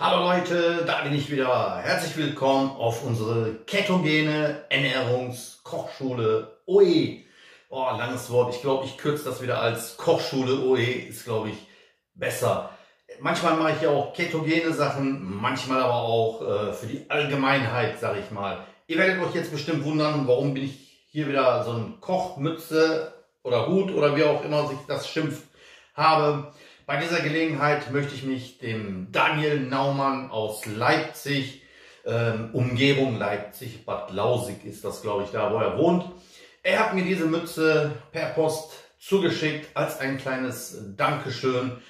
Hallo Leute, da bin ich wieder. Herzlich willkommen auf unsere ketogene Ernährungskochschule OE. Oh, langes Wort. Ich glaube, ich kürze das wieder als Kochschule OE. Ist, glaube ich, besser. Manchmal mache ich ja auch ketogene Sachen, manchmal aber auch für die Allgemeinheit, sage ich mal. Ihr werdet euch jetzt bestimmt wundern, warum bin ich hier wieder so ein Kochmütze oder Hut oder wie auch immer sich das schimpft habe. Bei dieser Gelegenheit möchte ich mich dem Daniel Naumann aus Leipzig, Umgebung Leipzig, Bad Lausick ist das, glaube ich, da wo er wohnt. Er hat mir diese Mütze per Post zugeschickt als ein kleines Dankeschön.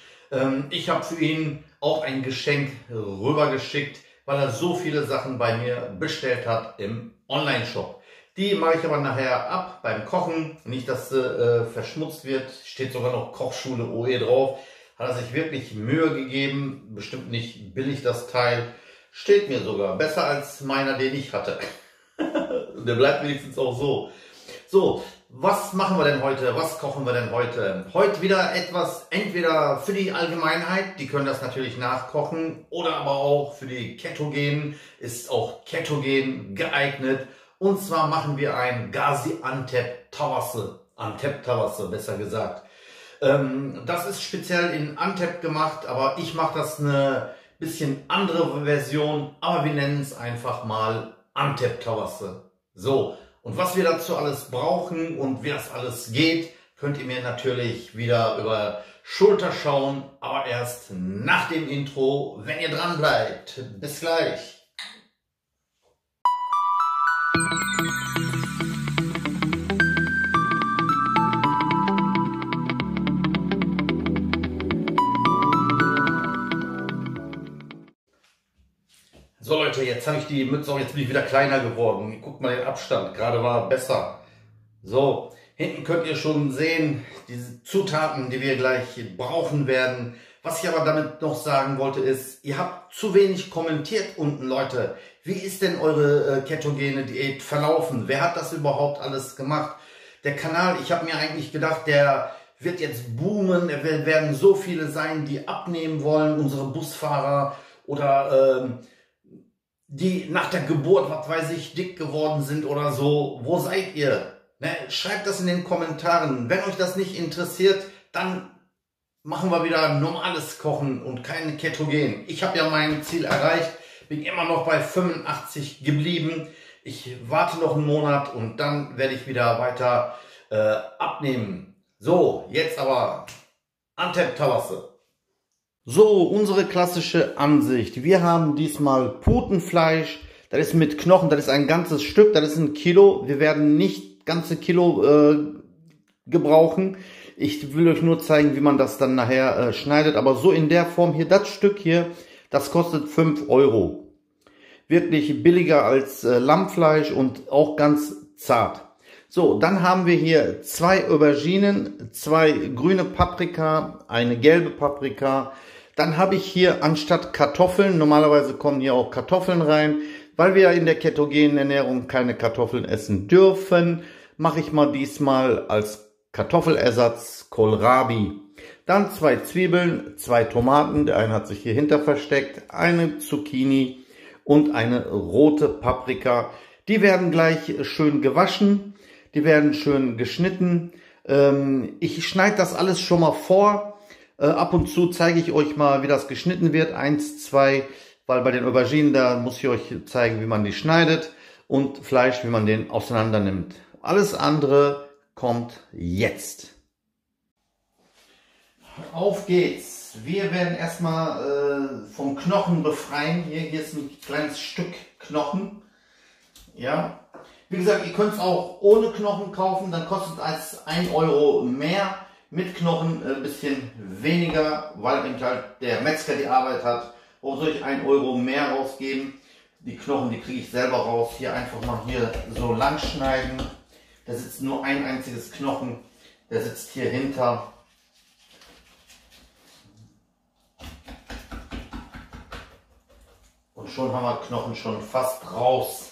Ich habe für ihn auch ein Geschenk rübergeschickt, weil er so viele Sachen bei mir bestellt hat im Online-Shop. Die mache ich aber nachher ab beim Kochen, nicht dass sie verschmutzt wird, steht sogar noch Kochschule OE drauf. Hat er sich wirklich Mühe gegeben, bestimmt nicht billig das Teil, steht mir sogar, besser als meiner, den ich hatte. Der bleibt wenigstens auch so. So, was machen wir denn heute, was kochen wir denn heute? Heute wieder etwas, entweder für die Allgemeinheit, die können das natürlich nachkochen, oder aber auch für die Ketogenen, ist auch ketogen geeignet. Und zwar machen wir ein Gaziantep Tawasse, besser gesagt. Das ist speziell in Antep gemacht, aber ich mache das eine bisschen andere Version, aber wir nennen es einfach mal Antep Tawasse. So, und was wir dazu alles brauchen und wie das alles geht, könnt ihr mir natürlich wieder über Schulter schauen, aber erst nach dem Intro, wenn ihr dran bleibt. Bis gleich. So Leute, jetzt habe ich die Mütze auch, jetzt bin ich wieder kleiner geworden. Guckt mal den Abstand, gerade war besser. So, hinten könnt ihr schon sehen, diese Zutaten, die wir gleich brauchen werden. Was ich aber damit noch sagen wollte ist, ihr habt zu wenig kommentiert unten, Leute. Wie ist denn eure ketogene Diät verlaufen? Wer hat das überhaupt alles gemacht? Der Kanal, ich habe mir eigentlich gedacht, der wird jetzt boomen. Es werden so viele sein, die abnehmen wollen, unsere Busfahrer oder die nach der Geburt, was weiß ich, dick geworden sind oder so. Wo seid ihr? Ne? Schreibt das in den Kommentaren. Wenn euch das nicht interessiert, dann machen wir wieder normales Kochen und keine Ketogen. Ich habe ja mein Ziel erreicht, bin immer noch bei 85 geblieben. Ich warte noch einen Monat und dann werde ich wieder weiter abnehmen. So, jetzt aber Antep Tawasse. So, unsere klassische Ansicht. Wir haben diesmal Putenfleisch. Das ist mit Knochen, das ist ein ganzes Stück, das ist 1 Kilo. Wir werden nicht ganze Kilo gebrauchen. Ich will euch nur zeigen, wie man das dann nachher schneidet. Aber so in der Form hier, das Stück hier, das kostet 5 Euro. Wirklich billiger als Lammfleisch und auch ganz zart. So, dann haben wir hier 2 Auberginen, 2 grüne Paprika, eine gelbe Paprika. Dann habe ich hier anstatt Kartoffeln, normalerweise kommen hier auch Kartoffeln rein, weil wir in der ketogenen Ernährung keine Kartoffeln essen dürfen, mache ich mal diesmal als Kartoffelersatz Kohlrabi. Dann 2 Zwiebeln, 2 Tomaten, der eine hat sich hier hinter versteckt, eine Zucchini und eine rote Paprika. Die werden gleich schön gewaschen. Die werden schön geschnitten. Ich schneide das alles schon mal vor. Ab und zu zeige ich euch mal, wie das geschnitten wird. 1, 2, weil bei den Auberginen, da muss ich euch zeigen, wie man die schneidet. Und Fleisch, wie man den auseinander nimmt. Alles andere kommt jetzt. Auf geht's. Wir werden erstmal vom Knochen befreien. Hier ist ein kleines Stück Knochen. Ja. Wie gesagt, ihr könnt es auch ohne Knochen kaufen, dann kostet es 1 Euro mehr. Mit Knochen ein bisschen weniger, weil eben halt der Metzger die Arbeit hat. Wo soll ich 1 Euro mehr rausgeben? Die Knochen, die kriege ich selber raus. Hier einfach mal hier so lang schneiden. Da sitzt nur ein einziges Knochen, der sitzt hier hinter. Und schon haben wir Knochen schon fast raus.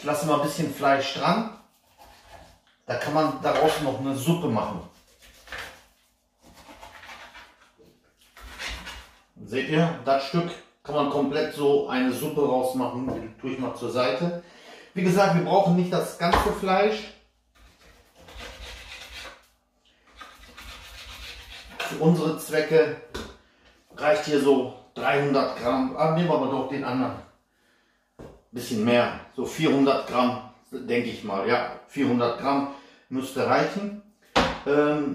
Ich lasse mal ein bisschen Fleisch dran. Da kann man daraus noch eine Suppe machen. Seht ihr, das Stück kann man komplett so eine Suppe rausmachen. Die tue ich mal zur Seite. Wie gesagt, wir brauchen nicht das ganze Fleisch. Für unsere Zwecke reicht hier so 300 Gramm. Nehmen wir aber doch den anderen. Bisschen mehr, so 400 Gramm, denke ich mal. Ja, 400 Gramm müsste reichen.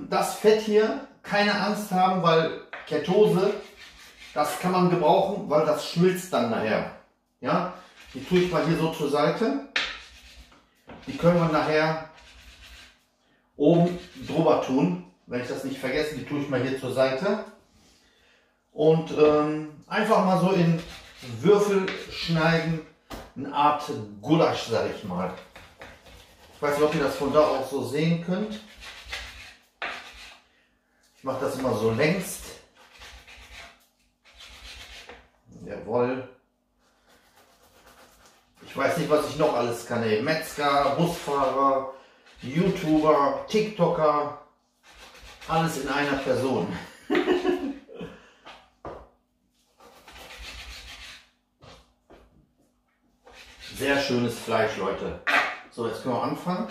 Das Fett hier, keine Angst haben, weil Ketose, das kann man gebrauchen, weil das schmilzt dann nachher. Ja, die tue ich mal hier so zur Seite. Die können wir nachher oben drüber tun, wenn ich das nicht vergesse. Die tue ich mal hier zur Seite. Und einfach mal so in Würfel schneiden. Eine Art Gulasch, sage ich mal. Ich weiß nicht, ob ihr das von da aus so sehen könnt. Ich mache das immer so längst. Jawohl. Ich weiß nicht, was ich noch alles kann. Ey. Metzger, Busfahrer, YouTuber, TikToker. Alles in einer Person. Sehr schönes Fleisch, Leute. So, jetzt können wir anfangen.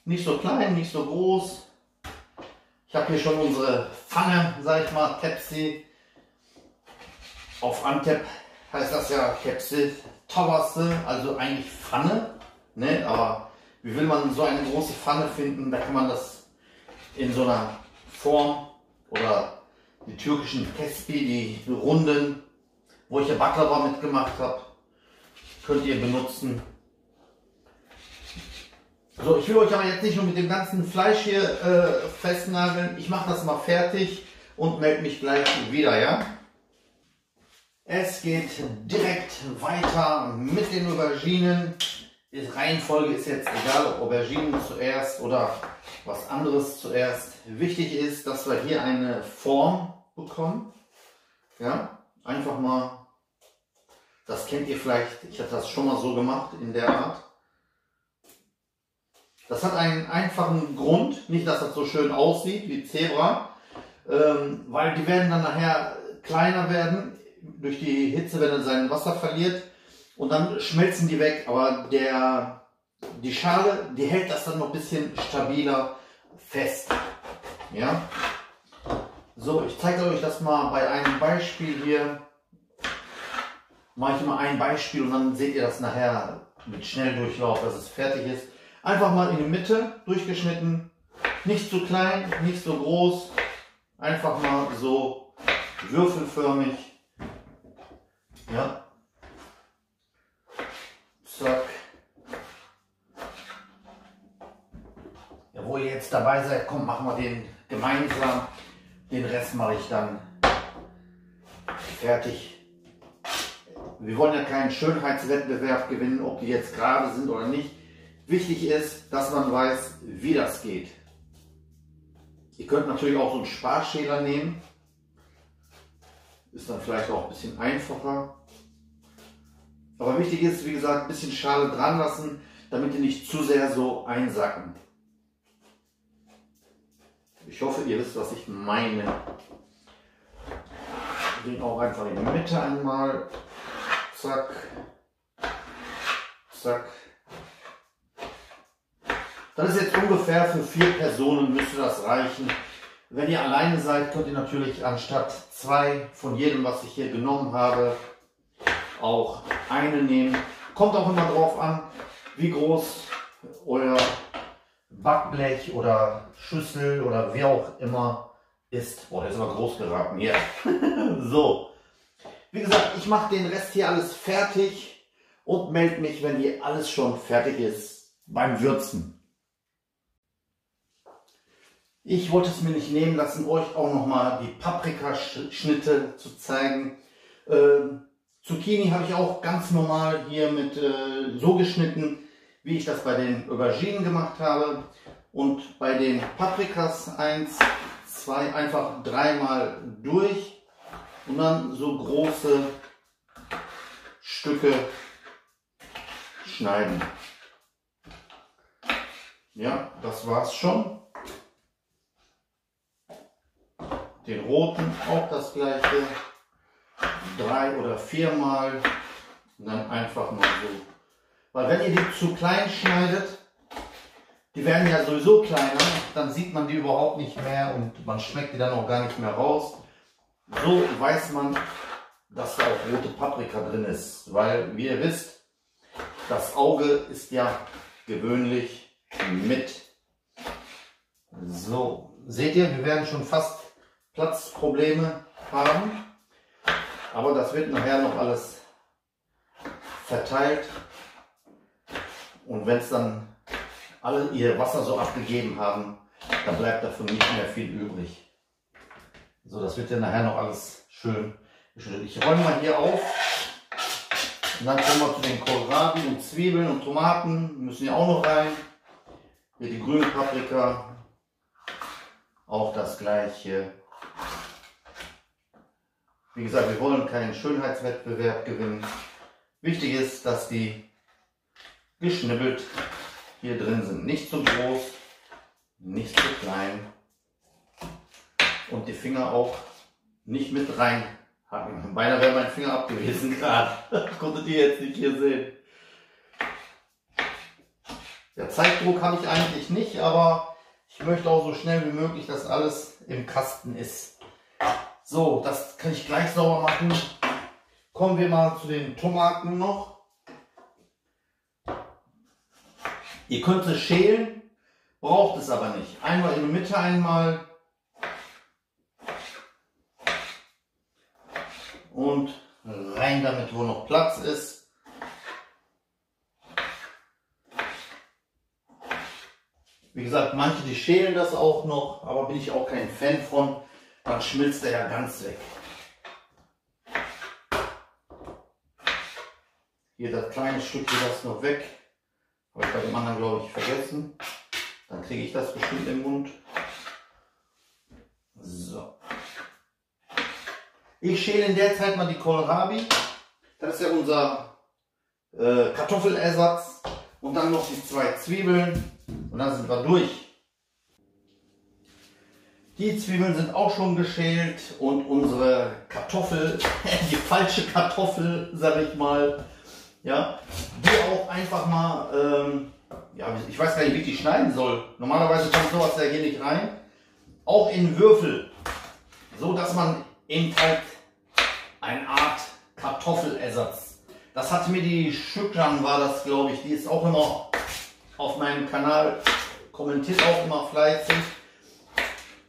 Nicht so klein, nicht so groß. Ich habe hier schon unsere Pfanne, sag ich mal, Tepsi. Auf Antep heißt das ja Tepsi Tawasse, also eigentlich Pfanne. Ne? Aber wie will man so eine große Pfanne finden? Da kann man das in so einer Form oder die türkischen Tespi, die runden, wo ich ja Baklava mitgemacht habe, könnt ihr benutzen. So, ich will euch aber jetzt nicht nur mit dem ganzen Fleisch hier festnageln. Ich mache das mal fertig und melde mich gleich wieder, ja? Es geht direkt weiter mit den Auberginen. Die Reihenfolge ist jetzt egal, ob Auberginen zuerst oder was anderes zuerst. Wichtig ist, dass wir hier eine Form bekommen. Ja, einfach mal, das kennt ihr vielleicht, ich habe das schon mal so gemacht in der Art. Das hat einen einfachen Grund, nicht dass das so schön aussieht wie Zebra, weil die werden dann nachher kleiner werden durch die Hitze, wenn er sein Wasser verliert, und dann schmelzen die weg, aber die Schale, die hält das dann noch ein bisschen stabiler fest. Ja? So, ich zeige euch das mal bei einem Beispiel hier. Mache ich mal ein Beispiel und dann seht ihr das nachher mit Schnelldurchlauf, dass es fertig ist. Einfach mal in die Mitte durchgeschnitten, nicht zu klein, nicht so groß, einfach mal so würfelförmig. Ja. Zack. Ja, wo ihr jetzt dabei seid, kommt, machen wir den gemeinsam. Den Rest mache ich dann fertig. Wir wollen ja keinen Schönheitswettbewerb gewinnen, ob die jetzt gerade sind oder nicht. Wichtig ist, dass man weiß, wie das geht. Ihr könnt natürlich auch so einen Sparschäler nehmen. Ist dann vielleicht auch ein bisschen einfacher. Aber wichtig ist, wie gesagt, ein bisschen Schale dran lassen, damit die nicht zu sehr so einsacken. Ich hoffe, ihr wisst, was ich meine. Den auch einfach in die Mitte einmal. Zack. Zack. Das ist jetzt ungefähr für 4 Personen, müsste das reichen. Wenn ihr alleine seid, könnt ihr natürlich anstatt 2 von jedem, was ich hier genommen habe, auch eine nehmen. Kommt auch immer drauf an, wie groß euer Backblech oder Schüssel oder wie auch immer ist. Boah, der ist aber groß geraten hier. So, wie gesagt, ich mache den Rest hier alles fertig und melde mich, wenn hier alles schon fertig ist beim Würzen. Ich wollte es mir nicht nehmen lassen, euch auch nochmal die Paprikaschnitte zu zeigen. Zucchini habe ich auch ganz normal hier mit so geschnitten, wie ich das bei den Auberginen gemacht habe. Und bei den Paprikas 1, 2 einfach dreimal durch und dann so große Stücke schneiden. Ja, das war's schon. Den roten auch das gleiche. 3 oder 4 Mal. Und dann einfach mal so. Weil wenn ihr die zu klein schneidet, die werden ja sowieso kleiner, dann sieht man die überhaupt nicht mehr und man schmeckt die dann auch gar nicht mehr raus. So weiß man, dass da auch rote Paprika drin ist. Weil, wie ihr wisst, das Auge ist ja gewöhnlich mit. So, seht ihr, wir werden schon fast Platzprobleme haben. Aber das wird nachher noch alles verteilt. Und wenn es dann alle ihr Wasser so abgegeben haben, dann bleibt davon nicht mehr viel übrig. So, das wird ja nachher noch alles schön geschnitten. Ich räume mal hier auf. Und dann kommen wir zu den Kohlrabi und Zwiebeln und Tomaten. Die müssen ja auch noch rein. Hier die grüne Paprika. Auch das gleiche. Wie gesagt, wir wollen keinen Schönheitswettbewerb gewinnen. Wichtig ist, dass die geschnibbelt hier drin sind. Nicht zu groß, nicht zu klein. Und die Finger auch nicht mit reinhacken. Beinahe wäre mein Finger ab gewesen gerade. Konntet ihr jetzt nicht hier sehen. Ja, Zeitdruck habe ich eigentlich nicht, aber ich möchte auch so schnell wie möglich, dass alles im Kasten ist. So, das kann ich gleich sauber machen. Kommen wir mal zu den Tomaten noch. Ihr könnt es schälen, braucht es aber nicht. Einmal in der Mitte einmal. Und rein damit, wo noch Platz ist. Wie gesagt, manche die schälen das auch noch, aber bin ich auch kein Fan von. Dann schmilzt er ja ganz weg. Hier das kleine Stück, hier das noch weg. Habe ich bei dem anderen, glaube ich, vergessen. Dann kriege ich das bestimmt im Mund. So. Ich schäle in der Zeit mal die Kohlrabi. Das ist ja unser Kartoffelersatz. Und dann noch die 2 Zwiebeln. Und dann sind wir durch. Die Zwiebeln sind auch schon geschält. Und unsere Kartoffel, die falsche Kartoffel, sage ich mal, ja, die auch einfach mal, ja, ich weiß gar nicht, wie ich die schneiden soll. Normalerweise kommt sowas ja hier nicht rein. Auch in Würfel. So dass man eben halt eine Art Kartoffelersatz. Das hatte mir die Schükran, war das glaube ich, die ist auch immer auf meinem Kanal, kommentiert auch immer fleißig.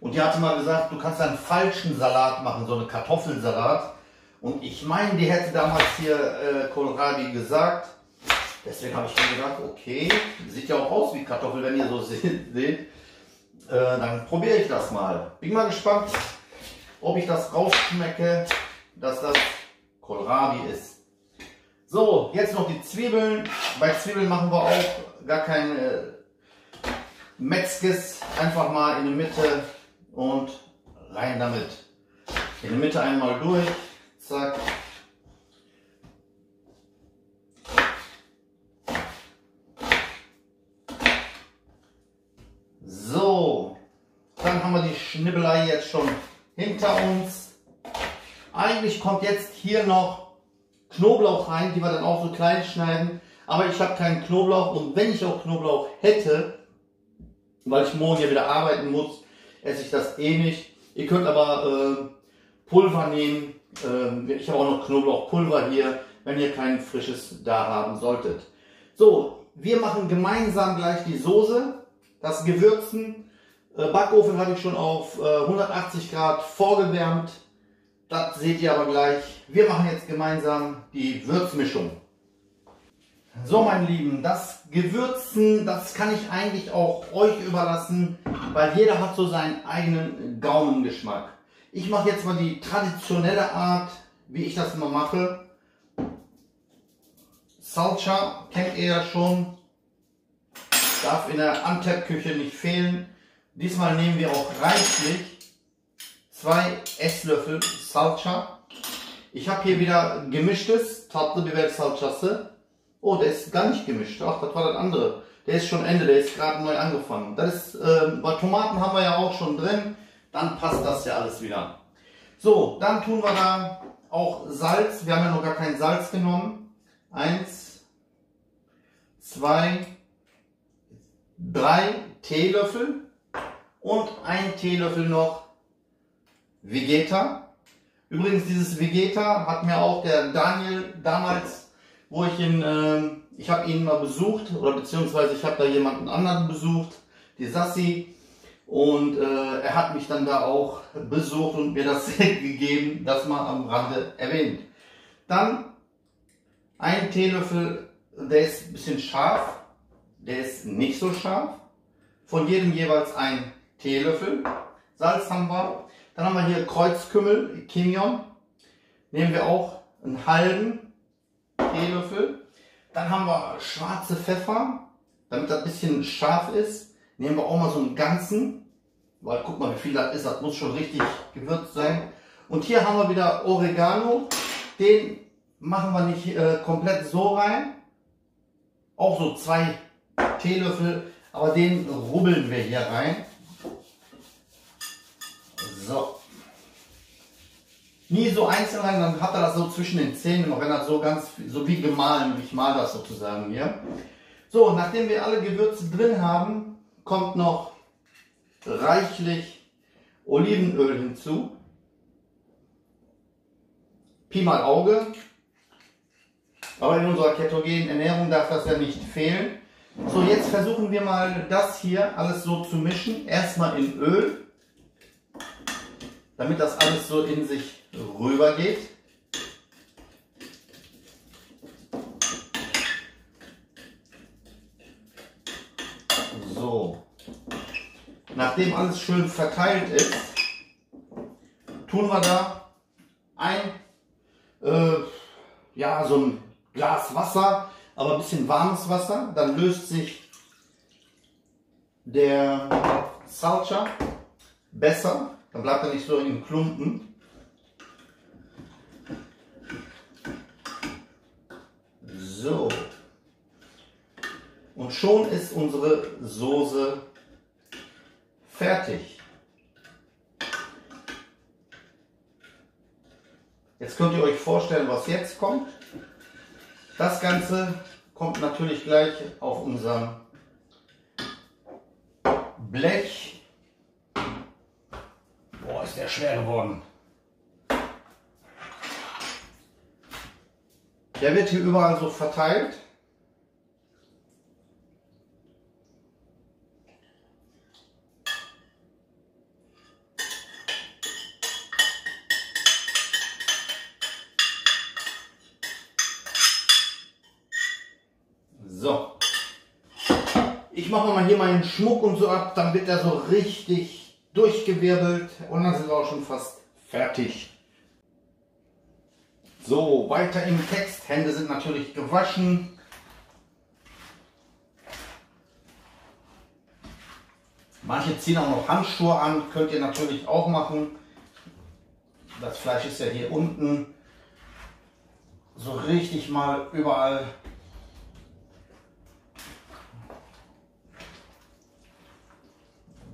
Und die hatte mal gesagt, du kannst einen falschen Salat machen, so einen Kartoffelsalat. Und ich meine, die hätte damals hier Kohlrabi gesagt. Deswegen habe ich mir gedacht, okay, sieht ja auch aus wie Kartoffel, wenn ihr so seht. Dann probiere ich das mal. Bin mal gespannt, ob ich das rausschmecke, dass das Kohlrabi ist. So, jetzt noch die Zwiebeln. Bei Zwiebeln machen wir auch gar kein Metzges. Einfach mal in die Mitte und rein damit. In die Mitte einmal durch. Zack. So, dann haben wir die Schnibbelei jetzt schon hinter uns. Eigentlich kommt jetzt hier noch Knoblauch rein, die wir dann auch so klein schneiden. Aber ich habe keinen Knoblauch und wenn ich auch Knoblauch hätte, weil ich morgen hier wieder arbeiten muss, esse ich das eh nicht. Ihr könnt aber Pulver nehmen. Ich habe auch noch Knoblauchpulver hier, wenn ihr kein frisches da haben solltet. So, wir machen gemeinsam gleich die Soße, das Gewürzen. Backofen habe ich schon auf 180 Grad vorgewärmt. Das seht ihr aber gleich. Wir machen jetzt gemeinsam die Würzmischung. So, meine Lieben, das Gewürzen, das kann ich eigentlich auch euch überlassen, weil jeder hat so seinen eigenen Gaumengeschmack. Ich mache jetzt mal die traditionelle Art, wie ich das immer mache. Salsa kennt ihr ja schon, darf in der Antep-Küche nicht fehlen. Diesmal nehmen wir auch reichlich 2 Esslöffel Salsa. Ich habe hier wieder gemischtes Tatlı Biber Salçası. Oh, der ist gar nicht gemischt. Ach, das war das andere. Der ist schon Ende, der ist gerade neu angefangen. Das ist, bei Tomaten haben wir ja auch schon drin. dann passt das ja alles wieder. So, dann tun wir da auch Salz. Wir haben ja noch gar kein Salz genommen. 1, 2, 3 Teelöffel und 1 Teelöffel noch Vegeta. Übrigens, dieses Vegeta hat mir auch der Daniel damals, wo ich ich habe ihn mal besucht, oder beziehungsweise ich habe da jemanden anderen besucht, die Sassi, und er hat mich dann da auch besucht und mir das gegeben, das mal am Rande erwähnt. Dann 1 Teelöffel, der ist ein bisschen scharf, der ist nicht so scharf, von jedem jeweils 1 Teelöffel. Salz haben wir. Dann haben wir hier Kreuzkümmel, Kimion. Nehmen wir auch einen halben Teelöffel. Dann haben wir schwarze Pfeffer, damit das ein bisschen scharf ist. Nehmen wir auch mal so einen ganzen. Weil guck mal, wie viel das ist. Das muss schon richtig gewürzt sein. Und hier haben wir wieder Oregano. Den machen wir nicht komplett so rein. Auch so 2 Teelöffel. Aber den rubbeln wir hier rein. So. Nie so einzeln rein, dann hat er das so zwischen den Zähnen, auch wenn er so ganz, so wie gemahlen, ich mal das sozusagen hier. So, nachdem wir alle Gewürze drin haben, kommt noch reichlich Olivenöl hinzu. Pi mal Auge. Aber in unserer ketogenen Ernährung darf das ja nicht fehlen. So, jetzt versuchen wir mal das hier alles so zu mischen. Erstmal in Öl, damit das alles so in sich rüber geht. So, nachdem alles schön verteilt ist, tun wir da ja, so ein Glas Wasser, aber ein bisschen warmes Wasser. Dann löst sich der Salsa besser. Dann bleibt er nicht so in Klumpen. So. Und schon ist unsere Soße fertig. Jetzt könnt ihr euch vorstellen, was jetzt kommt. Das Ganze kommt natürlich gleich auf unserem Blech. Boah, ist der schwer geworden. Der wird hier überall so verteilt. So. Ich mache mal hier meinen Schmuck und so ab, dann wird er so richtig durchgewirbelt und dann sind wir auch schon fast fertig. So, weiter im Text. Hände sind natürlich gewaschen. Manche ziehen auch noch Handschuhe an, könnt ihr natürlich auch machen. Das Fleisch ist ja hier unten. So richtig mal überall.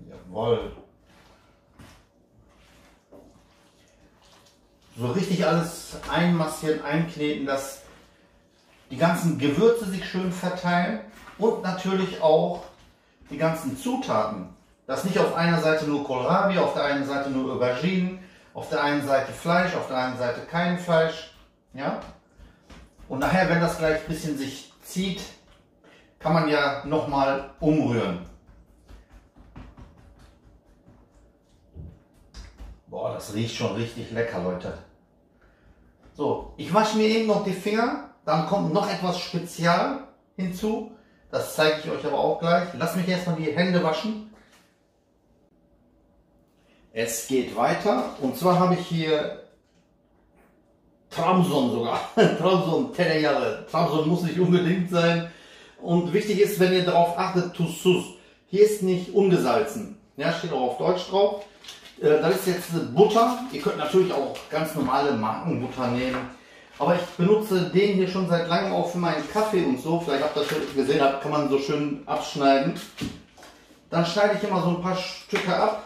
Jawohl. So richtig alles einmassieren, einkneten, dass die ganzen Gewürze sich schön verteilen und natürlich auch die ganzen Zutaten. Dass nicht auf einer Seite nur Kohlrabi, auf der einen Seite nur Auberginen, auf der einen Seite Fleisch, auf der einen Seite kein Fleisch. Ja? Und nachher, wenn das gleich ein bisschen sich zieht, kann man ja nochmal umrühren. Boah, das riecht schon richtig lecker, Leute. So, ich wasche mir eben noch die Finger, dann kommt noch etwas Spezial hinzu. Das zeige ich euch aber auch gleich. Lasst mich erstmal die Hände waschen. Es geht weiter und zwar habe ich hier Trabzon sogar. Trabzon, Tereyağı. Trabzon muss nicht unbedingt sein. Und wichtig ist, wenn ihr darauf achtet, Tuzsuz. Hier ist nicht ungesalzen. Ja, steht auch auf Deutsch drauf. Das ist jetzt Butter. Ihr könnt natürlich auch ganz normale Markenbutter nehmen. Aber ich benutze den hier schon seit langem auch für meinen Kaffee und so. Vielleicht habt ihr das schon gesehen, da kann man so schön abschneiden. Dann schneide ich immer so ein paar Stücke ab.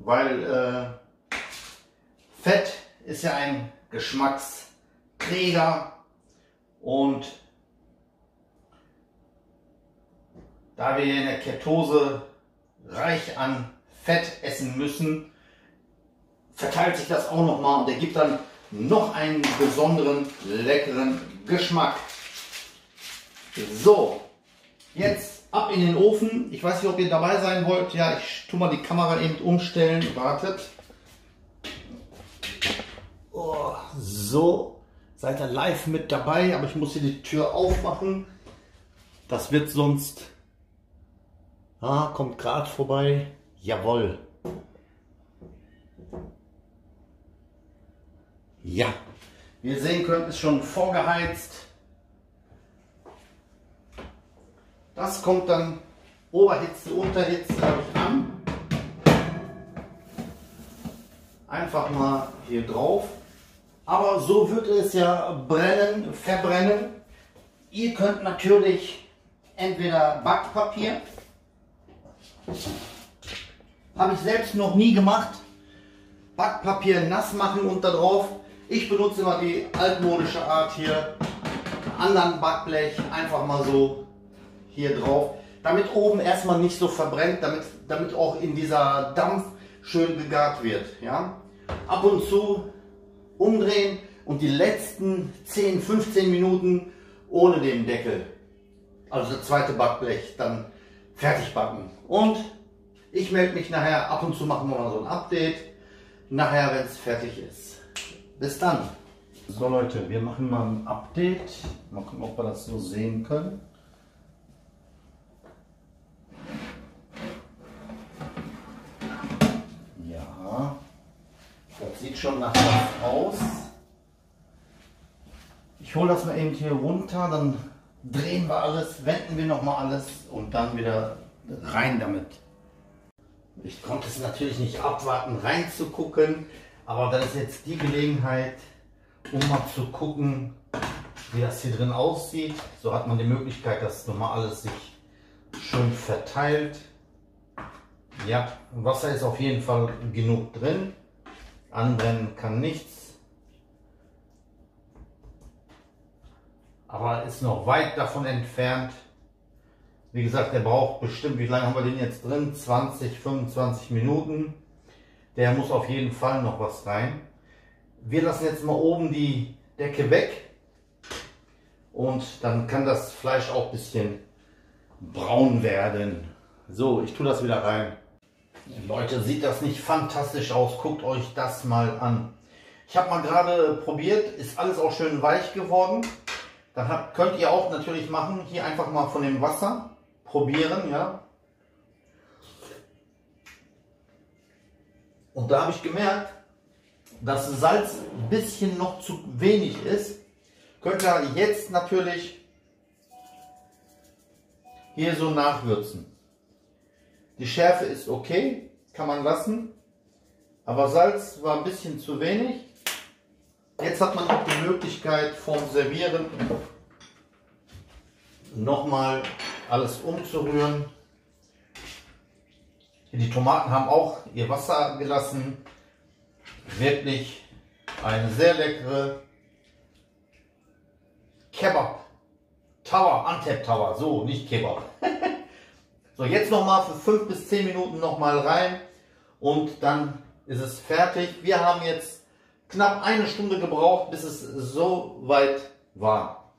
weil Fett ist ja ein Geschmacksträger und da wir in der Ketose reich an Fett essen müssen, verteilt sich das auch nochmal und der gibt dann noch einen besonderen leckeren Geschmack. So, jetzt ab in den Ofen. Ich weiß nicht, ob ihr dabei sein wollt. Ja, ich tue mal die Kamera eben umstellen. Wartet. Oh, so, seid ihr live mit dabei, aber ich muss hier die Tür aufmachen. Das wird sonst... Ah, kommt gerade vorbei. Jawohl. Ja, wie ihr sehen könnt, ist schon vorgeheizt. Das kommt dann Oberhitze, Unterhitze an. Einfach mal hier drauf. Aber so wird es ja brennen, verbrennen. Ihr könnt natürlich entweder Backpapier, habe ich selbst noch nie gemacht, Backpapier nass machen und da drauf. Ich benutze immer die altmodische Art hier, einen anderen Backblech, einfach mal so hier drauf, damit oben erstmal nicht so verbrennt, damit auch in dieser Dampf schön gegart wird. Ja? Ab und zu umdrehen und die letzten 10, 15 Minuten ohne den Deckel, also das zweite Backblech, dann fertig backen. Und ich melde mich nachher, ab und zu machen wir mal so ein Update, nachher, wenn es fertig ist. Bis dann. So Leute, wir machen mal ein Update. Mal gucken, ob wir das so sehen können. Ja, das sieht schon nach was aus. Ich hole das mal eben hier runter, dann drehen wir alles, wenden wir nochmal alles und dann wieder rein damit. Ich konnte es natürlich nicht abwarten, reinzugucken, aber das ist jetzt die Gelegenheit, um mal zu gucken, wie das hier drin aussieht. So hat man die Möglichkeit, dass nochmal alles sich schön verteilt. Ja, Wasser ist auf jeden Fall genug drin. Anbrennen kann nichts. Aber ist noch weit davon entfernt. Wie gesagt, der braucht bestimmt, wie lange haben wir den jetzt drin? 20, 25 Minuten. Der muss auf jeden Fall noch was rein. Wir lassen jetzt mal oben die Decke weg. Und dann kann das Fleisch auch ein bisschen braun werden. So, ich tue das wieder rein. Leute, sieht das nicht fantastisch aus? Guckt euch das mal an. Ich habe mal gerade probiert, ist alles auch schön weich geworden. Dann könnt ihr auch natürlich machen, hier einfach mal von dem Wasser probieren, ja. Und da habe ich gemerkt, dass das Salz ein bisschen noch zu wenig ist. Könnt ihr jetzt natürlich hier so nachwürzen. Die Schärfe ist okay, kann man lassen, aber Salz war ein bisschen zu wenig. Jetzt hat man auch die Möglichkeit vorm Servieren nochmal alles umzurühren. Die Tomaten haben auch ihr Wasser gelassen. Wirklich eine sehr leckere Kebab Tower, Antep Tower, so nicht Kebab. So, jetzt nochmal für 5 bis 10 Minuten nochmal rein und dann ist es fertig. Wir haben jetzt knapp eine Stunde gebraucht, bis es so weit war.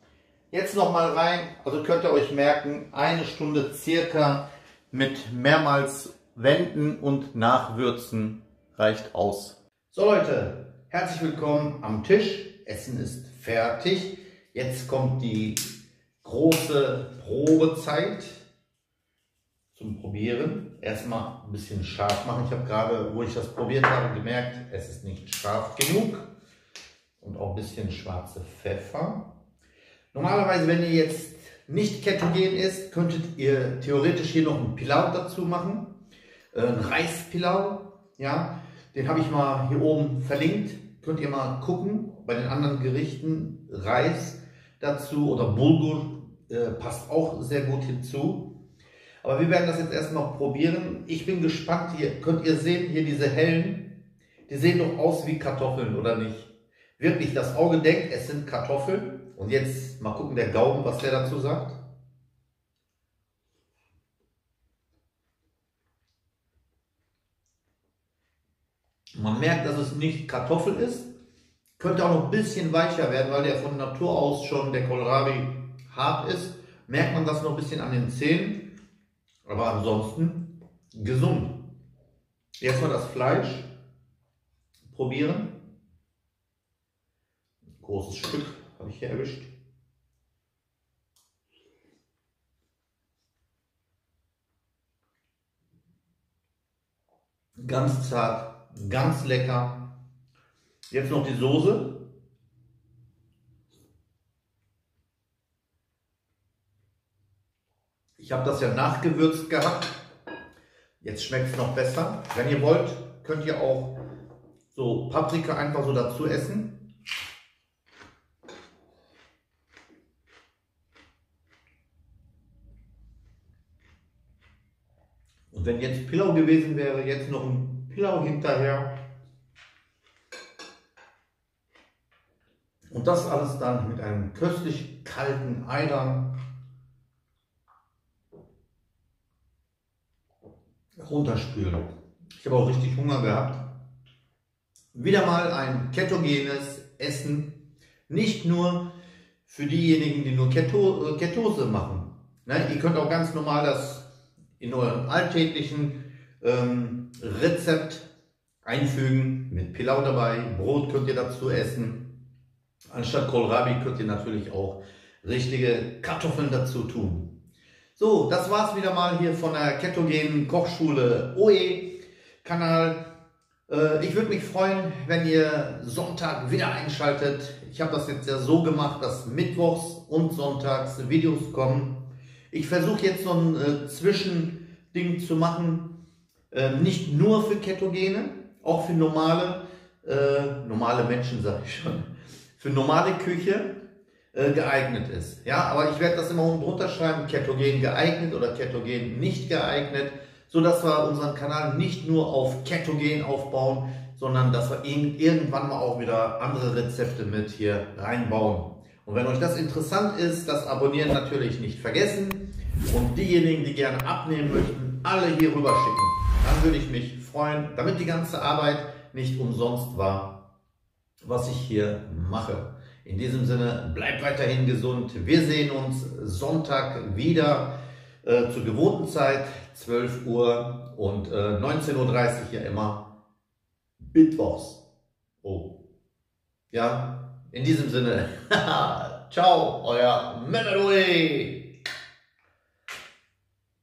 Jetzt nochmal rein, also könnt ihr euch merken, eine Stunde circa mit mehrmals wenden und nachwürzen reicht aus. So Leute, herzlich willkommen am Tisch. Essen ist fertig. Jetzt kommt die große Probezeit zum Probieren. Erstmal ein bisschen scharf machen. Ich habe gerade, wo ich das probiert habe, gemerkt, es ist nicht scharf genug. Und auch ein bisschen schwarze Pfeffer. Normalerweise, wenn ihr jetzt nicht ketogen isst, könntet ihr theoretisch hier noch einen Pilau dazu machen. Ein Reispilau, ja. Den habe ich mal hier oben verlinkt. Könnt ihr mal gucken. Bei den anderen Gerichten Reis dazu oder Bulgur passt auch sehr gut hinzu. Aber wir werden das jetzt erstmal probieren. Ich bin gespannt. Hier könnt ihr sehen, hier diese hellen, die sehen doch aus wie Kartoffeln, oder nicht? Wirklich, das Auge denkt, es sind Kartoffeln. Und jetzt mal gucken, der Gaumen, was der dazu sagt. Man merkt, dass es nicht Kartoffel ist. Könnte auch noch ein bisschen weicher werden, weil der von Natur aus schon, der Kohlrabi, hart ist. Merkt man das noch ein bisschen an den Zähnen. Aber ansonsten gesund. Jetzt mal das Fleisch probieren. Ein großes Stück habe ich hier erwischt. Ganz zart, ganz lecker. Jetzt noch die Soße. Ich habe das ja nachgewürzt gehabt. Jetzt schmeckt es noch besser. Wenn ihr wollt, könnt ihr auch so Paprika einfach so dazu essen. Und wenn jetzt Pilau gewesen wäre, jetzt noch ein Pilau hinterher. Und das alles dann mit einem köstlich kalten Eidam runterspülen. Ich habe auch richtig Hunger gehabt. Wieder mal ein ketogenes Essen. Nicht nur für diejenigen, die nur Ketose machen. Ne? Ihr könnt auch ganz normal das in eurem alltäglichen Rezept einfügen. Mit Pilau dabei. Brot könnt ihr dazu essen. Anstatt Kohlrabi könnt ihr natürlich auch richtige Kartoffeln dazu tun. So, das war's wieder mal hier von der ketogenen Kochschule OE Kanal. Ich würde mich freuen, wenn ihr Sonntag wieder einschaltet. Ich habe das jetzt ja so gemacht, dass mittwochs und sonntags Videos kommen. Ich versuche jetzt so ein Zwischending zu machen, nicht nur für Ketogene, auch für normale Menschen, sage ich schon, für normale Küche geeignet ist. Ja, aber ich werde das immer unten drunter schreiben, ketogen geeignet oder ketogen nicht geeignet, so dass wir unseren Kanal nicht nur auf ketogen aufbauen, sondern dass wir irgendwann mal auch wieder andere Rezepte mit hier reinbauen. Und wenn euch das interessant ist, das Abonnieren natürlich nicht vergessen und diejenigen, die gerne abnehmen möchten, alle hier rüber schicken. Dann würde ich mich freuen, damit die ganze Arbeit nicht umsonst war, was ich hier mache. In diesem Sinne, bleibt weiterhin gesund. Wir sehen uns Sonntag wieder zur gewohnten Zeit, 12 Uhr und 19:30 Uhr ja immer Mittwochs. Oh. Ja, in diesem Sinne, ciao, euer Memory.